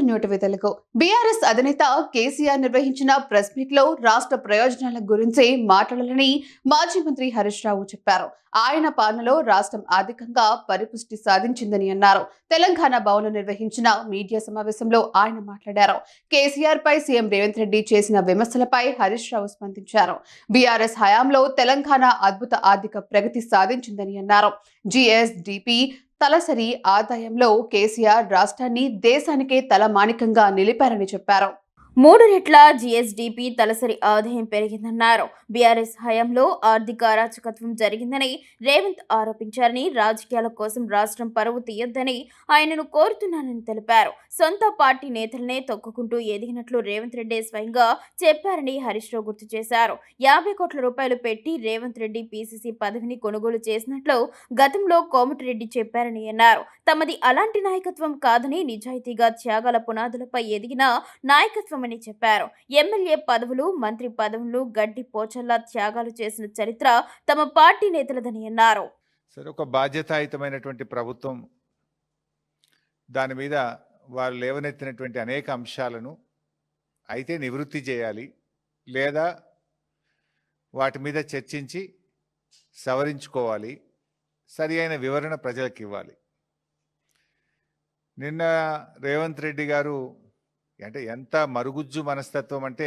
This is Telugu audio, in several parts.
న్యూటి విధులకు బీఆర్ఎస్ అధినేత కేసీఆర్ నిర్వహించిన ప్రెస్ మీట్ లో రాష్ట్ర ప్రయోజనాల గురించి మాట్లాడాలని మాజీ మంత్రి హరీష్ రావు చెప్పారు. ఆయన పాలనలో రాష్ట్రం ఆర్థికంగా పరిపుష్టి సాధించిందని అన్నారు. తెలంగాణ భవన్ నిర్వహించిన మీడియా సమావేశంలో ఆయన మాట్లాడారు. కేసీఆర్ పై సీఎం రేవంత్ రెడ్డి చేసిన విమర్శలపై హరీష్ రావు స్పందించారు. బీఆర్ఎస్ హయాంలో తెలంగాణ అద్భుత ఆర్థిక ప్రగతి సాధించిందని అన్నారు. జీఎస్డీపీ తలసరి ఆదాయంలో కేసీఆర్ రాష్ట్రాన్ని దేశానికే తలమానికంగా నిలిపారని చెప్పారు. 3 రెట్ల జీఎస్డీపీ తలసరి ఆదాయం పెరిగిందన్నారు. బీఆర్ఎస్ హయాంలో ఆర్థిక అరాచకత్వం జరిగిందని రేవంత్ ఆరోపించారని, రాజకీయాల కోసం రాష్ట్రం పరువు తీయొద్దని ఆయనను కోరుతున్నానని తెలిపారు. సొంత పార్టీ నేతలనే తొక్కుకుంటూ ఎదిగినట్లు రేవంత్ రెడ్డి స్వయంగా చెప్పారని హరీష్ రావు గుర్తు చేశారు. 50 కోట్ల రూపాయలు పెట్టి రేవంత్ రెడ్డి పీసీసీ పదవిని కొనుగోలు చేసినట్లు గతంలో కోమటిరెడ్డి చెప్పారని అన్నారు. తమది అలాంటి నాయకత్వం కాదని, నిజాయితీగా త్యాగాల పునాదులపై ఎదిగిన నాయకత్వం అని చెప్పారు. ఎమ్మెల్యే పదవులు, మంత్రి పదవులు గడ్డి పోచల్లా త్యాగాలు చేసిన చరిత్ర తమ పార్టీ నేతలదని అన్నారు. సరే, ఒక బాధ్యతాయుతమైనటువంటి ప్రభుత్వం దాని మీద వారు లేవనెత్తినటువంటి అనేక అంశాలను అయితే నివృత్తి చేయాలి, లేదా వాటి మీద చర్చించి సవరించుకోవాలి, సరి అయిన వివరణ ప్రజలకు ఇవ్వాలి. నిన్న రేవంత్ రెడ్డి గారు అంటే ఎంత మరుగుజ్జు మనస్తత్వం అంటే,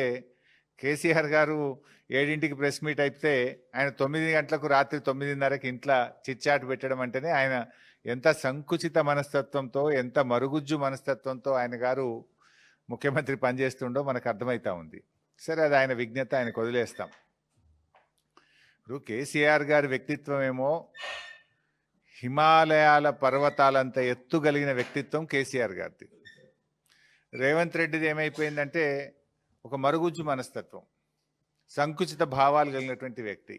కేసీఆర్ గారు 7ంటికి ప్రెస్ మీట్ అయితే ఆయన 9 గంటలకు రాత్రి 9:30కి ఇంట్లో చిచ్చాటు పెట్టడం అంటేనే ఆయన ఎంత సంకుచిత మనస్తత్వంతో, ఎంత మరుగుజ్జు మనస్తత్వంతో ఆయన గారు ముఖ్యమంత్రి పనిచేస్తుండో మనకు అర్థమవుతా ఉంది. సరే, అది ఆయన విజ్ఞత, ఆయనకు వదిలేస్తాం. ఇప్పుడు కేసీఆర్ గారి వ్యక్తిత్వం ఏమో హిమాలయాల పర్వతాలంత ఎత్తుగలిగిన వ్యక్తిత్వం కేసీఆర్ గారిది. రేవంత్ రెడ్డిది ఏమైపోయిందంటే ఒక మరుగుజ్జు మనస్తత్వం, సంకుచిత భావాలు కలిగినటువంటి వ్యక్తి.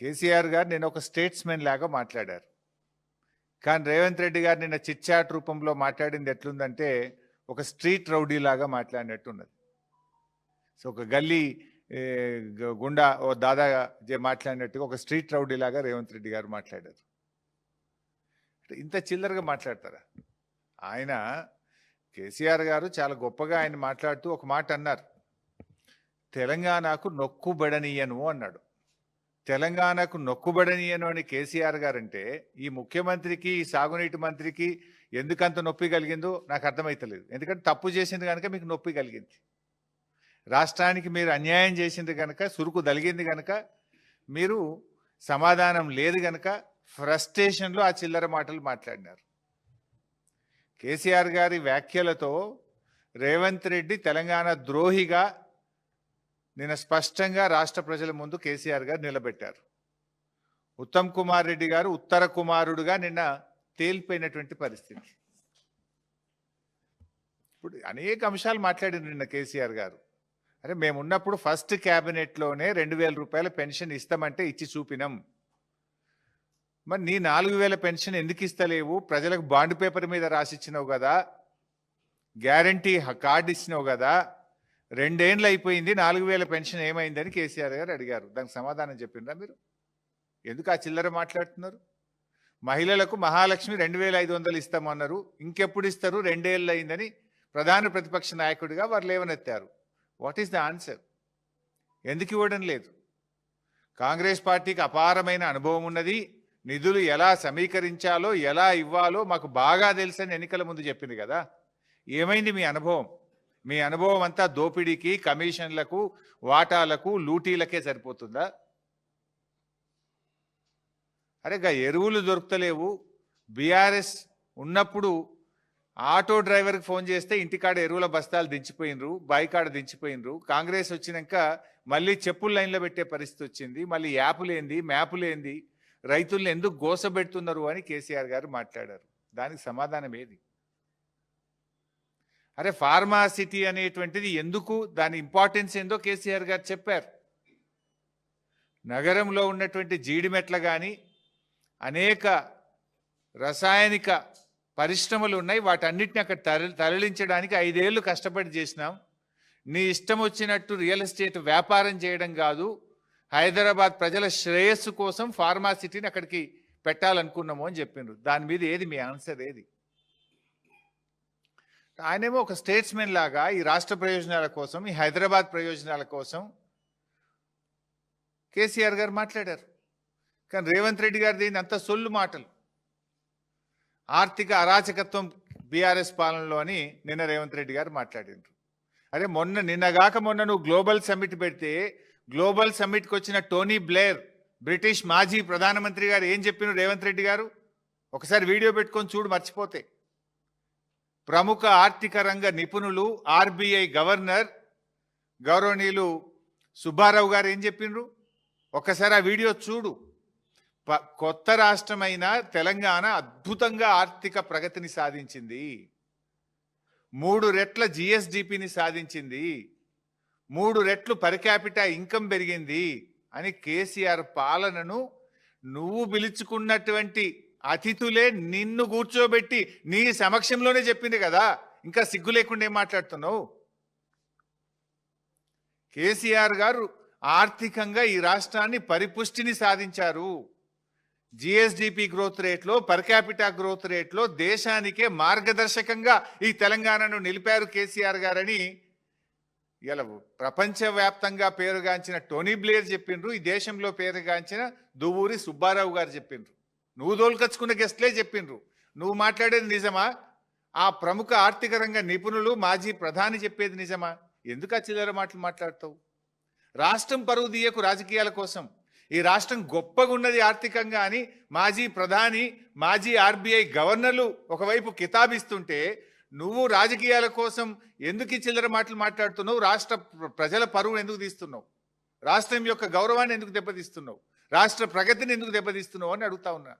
కేసీఆర్ గారు నిన్న ఒక స్టేట్స్మెన్ లాగా మాట్లాడారు. కానీ రేవంత్ రెడ్డి గారు నిన్న చిట్చాట్ రూపంలో మాట్లాడింది ఎట్లుందంటే ఒక స్ట్రీట్ రౌడీ లాగా మాట్లాడినట్టున్నది. సో ఒక గల్లీ గుండా ఓ దాదా మాట్లాడినట్టుగా ఒక స్ట్రీట్ రౌడీ లాగా రేవంత్ రెడ్డి గారు మాట్లాడారు. ఇంత చిల్లరగా మాట్లాడతారా? ఆయన కేసీఆర్ గారు చాలా గొప్పగా ఆయన మాట్లాడుతూ ఒక మాట అన్నారు, తెలంగాణకు నొక్కుబడనీయను అన్నాడు. తెలంగాణకు నొక్కుబడనీయను అని కేసీఆర్ గారు అంటే ఈ ముఖ్యమంత్రికి, ఈ సాగునీటి మంత్రికి ఎందుకంత నొప్పి కలిగిందో నాకు అర్థమవుతలేదు. ఎందుకంటే తప్పు చేసింది కనుక మీకు నొప్పి కలిగింది, రాష్ట్రానికి మీరు అన్యాయం చేసింది కనుక, సురుకు దలిగింది కనుక, మీరు సమాధానం లేదు కనుక ఫ్రస్ట్రేషన్లో ఆ చిల్లర మాటలు మాట్లాడినారు. కేసీఆర్ గారి వ్యాఖ్యలతో రేవంత్ రెడ్డి తెలంగాణ ద్రోహిగా నిన్న స్పష్టంగా రాష్ట్ర ప్రజల ముందు కేసీఆర్ గారు నిలబెట్టారు. ఉత్తమ్ కుమార్ రెడ్డి గారు ఉత్తర కుమారుడుగా నిన్న తేలిపోయినటువంటి పరిస్థితి. ఇప్పుడు అనేక అంశాలు మాట్లాడింది నిన్న కేసీఆర్ గారు. అరే, మేమున్నప్పుడు ఫస్ట్ క్యాబినెట్లోనే 2000 రూపాయల పెన్షన్ ఇస్తామంటే ఇచ్చి చూపినాం. మరి నీ 4000 పెన్షన్ ఎందుకు ఇస్తలేవు? ప్రజలకు బాండ్ పేపర్ మీద రాసిచ్చినావు కదా, గ్యారంటీ కార్డు ఇచ్చినావు కదా, 2 ఏళ్ళు అయిపోయింది, 4000 పెన్షన్ ఏమైందని కేసీఆర్ గారు అడిగారు. దానికి సమాధానం చెప్పిండ్రా మీరు? ఎందుకు ఆ చిల్లర మాట్లాడుతున్నారు? మహిళలకు మహాలక్ష్మి 2500 ఇస్తామన్నారు, ఇంకెప్పుడు ఇస్తారు? 2 ఏళ్ళు అయిందని ప్రధాన ప్రతిపక్ష నాయకుడిగా వారు లేవనెత్తారు. What is the answer? ఎందుకు ఇవ్వడం లేదు? కాంగ్రెస్ పార్టీకి అపారమైన అనుభవం ఉన్నది, నిధులు ఎలా సమీకరించాలో, ఎలా ఇవ్వాలో మాకు బాగా తెలుసని ఎన్నికల ముందు చెప్పింది కదా. ఏమైంది మీ అనుభవం? మీ అనుభవం అంతా దోపిడీకి, కమిషన్లకు, వాటాలకు, లూటీలకే సరిపోతుందా? అరే, ఎరువులు దొరుకుతలేవు. బీఆర్ఎస్ ఉన్నప్పుడు ఆటో డ్రైవర్కి ఫోన్ చేస్తే ఇంటికాడ ఎరువుల బస్తాలు దించిపోయినరు, బాయికాడ దించిపోయినరు. కాంగ్రెస్ వచ్చినాక మళ్ళీ చెప్పుల లైన్లో పెట్టే పరిస్థితి వచ్చింది. మళ్ళీ యాపులేంది, మ్యాపులేంది, రైతుల్ని ఎందుకు గోసబెడుతున్నారు అని కేసీఆర్ గారు మాట్లాడారు. దానికి సమాధానం ఏది? అరే, ఫార్మా సిటీ అనేటువంటిది ఎందుకు, దాని ఇంపార్టెన్స్ ఏందో కేసీఆర్ గారు చెప్పారు. నగరంలో ఉన్నటువంటి జీడిమెట్ల కానీ అనేక రసాయనిక పరిశ్రమలు ఉన్నాయి, వాటన్నిటిని అక్కడ తరలించడానికి 5 ఏళ్ళు కష్టపడి చేసినాం. నీ ఇష్టం వచ్చినట్టు రియల్ ఎస్టేట్ వ్యాపారం చేయడం కాదు, హైదరాబాద్ ప్రజల శ్రేయస్సు కోసం ఫార్మా సిటీని అక్కడికి పెట్టాలనుకున్నాము అని చెప్పిండ్రు. దాని మీద ఏది మీ ఆన్సర్? ఏది? ఆయనేమో ఒక స్టేట్స్మెన్ లాగా ఈ రాష్ట్ర ప్రయోజనాల కోసం, ఈ హైదరాబాద్ ప్రయోజనాల కోసం కేసీఆర్ గారు మాట్లాడారు. కానీ రేవంత్ రెడ్డి గారిది అంత సొల్లు మాటలు. ఆర్థిక అరాచకత్వం బీఆర్ఎస్ పాలనలో అని నిన్న రేవంత్ రెడ్డి గారు మాట్లాడినారు. అరే నిన్నగాక మొన్న నువ్వు గ్లోబల్ సమ్మిట్ పెడితే గ్లోబల్ సమ్మిట్కి వచ్చిన టోనీ బ్లేర్, బ్రిటిష్ మాజీ ప్రధానమంత్రి గారు ఏం చెప్పినారు రేవంత్ రెడ్డి గారు? ఒకసారి వీడియో పెట్టుకొని చూడు, మర్చిపోతే. ప్రముఖ ఆర్థిక రంగ నిపుణులు, ఆర్బీఐ గవర్నర్ గౌరవనీయులు సుబ్బారావు గారు ఏం చెప్పిండ్రు? ఒక్కసారి ఆ వీడియో చూడు. కొత్త రాష్ట్రమైన తెలంగాణ అద్భుతంగా ఆర్థిక ప్రగతిని సాధించింది, 3 రెట్ల జిఎస్డిపిని సాధించింది, 3 రెట్లు పర్ క్యాపిటా ఇన్కమ్ పెరిగింది అని కేసీఆర్ పాలనను నువ్వు పిలుచుకున్నటువంటి అతిథులే నిన్ను కూర్చోబెట్టి నీ సమక్షంలోనే చెప్పింది కదా. ఇంకా సిగ్గు లేకుండా ఏం మాట్లాడుతున్నావు? కేసీఆర్ గారు ఆర్థికంగా ఈ రాష్ట్రాన్ని పరిపుష్టిని సాధించారు. జిఎస్డిపి గ్రోత్ రేట్లో, పర్ క్యాపిటా గ్రోత్ రేట్లో దేశానికే మార్గదర్శకంగా ఈ తెలంగాణను నిలిపారు కేసీఆర్ గారని ఇలా ప్రపంచవ్యాప్తంగా పేరుగాంచిన టోనీ బ్లేర్ చెప్పిండ్రు. ఈ దేశంలో పేరుగాంచిన దువ్వూరి సుబ్బారావు గారు చెప్పిండ్రు. నువ్వు దోలుకొచ్చుకున్న గెస్ట్లే చెప్పిండ్రు. నువ్వు మాట్లాడేది నిజమా? ఆ ప్రముఖ ఆర్థిక రంగ నిపుణులు, మాజీ ప్రధాని చెప్పేది నిజమా? ఎందుకు ఆ చిల్లర మాటలు మాట్లాడతావు? రాష్ట్రం పరువు తీయకు రాజకీయాల కోసం. ఈ రాష్ట్రం గొప్పగా ఉన్నది ఆర్థికంగా అని మాజీ ప్రధాని, మాజీ ఆర్బీఐ గవర్నర్లు ఒకవైపు కితాబిస్తుంటే నువ్వు రాజకీయాల కోసం ఎందుకు ఈ చిల్లర మాటలు మాట్లాడుతున్నావు? రాష్ట్ర ప్రజల పరువును ఎందుకు తీస్తున్నావు? రాష్ట్రం యొక్క గౌరవాన్ని ఎందుకు దెబ్బతీస్తున్నావు? రాష్ట్ర ప్రగతిని ఎందుకు దెబ్బతీస్తున్నావు అని అడుగుతా ఉన్నా.